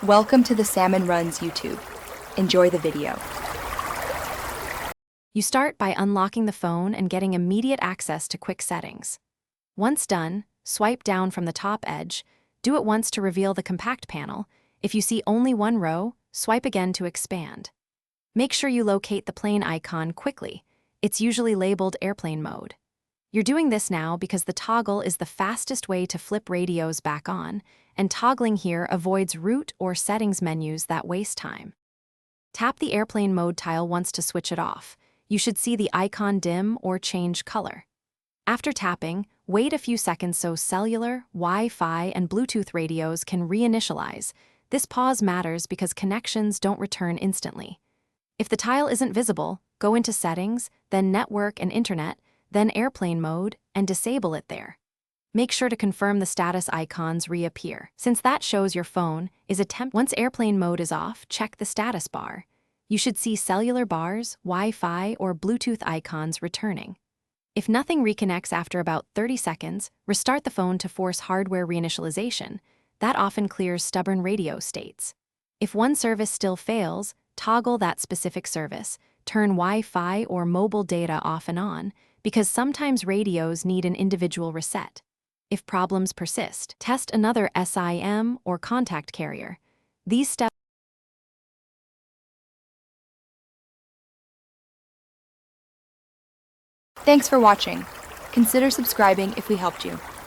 Welcome to the Salmon Runs YouTube. Enjoy the video. You start by unlocking the phone and getting immediate access to quick settings. Once done, swipe down from the top edge, do it once to reveal the compact panel. If you see only one row, swipe again to expand. Make sure you locate the plane icon quickly. It's usually labeled airplane mode. You're doing this now because the toggle is the fastest way to flip radios back on, and toggling here avoids root or settings menus that waste time. Tap the airplane mode tile once to switch it off. You should see the icon dim or change color. After tapping, wait a few seconds so cellular, Wi-Fi, and Bluetooth radios can reinitialize. This pause matters because connections don't return instantly. If the tile isn't visible, go into Settings, then Network and Internet, then Airplane Mode, and disable it there. Make sure to confirm the status icons reappear, since that shows your phone is Once airplane mode is off, check the status bar. You should see cellular bars, Wi-Fi, or Bluetooth icons returning. If nothing reconnects after about 30 seconds, restart the phone to force hardware reinitialization. That often clears stubborn radio states. If one service still fails, toggle that specific service, turn Wi-Fi or mobile data off and on, because sometimes radios need an individual reset. If problems persist, test another SIM or contact carrier. These steps Thanks for watching. Consider subscribing if we helped you.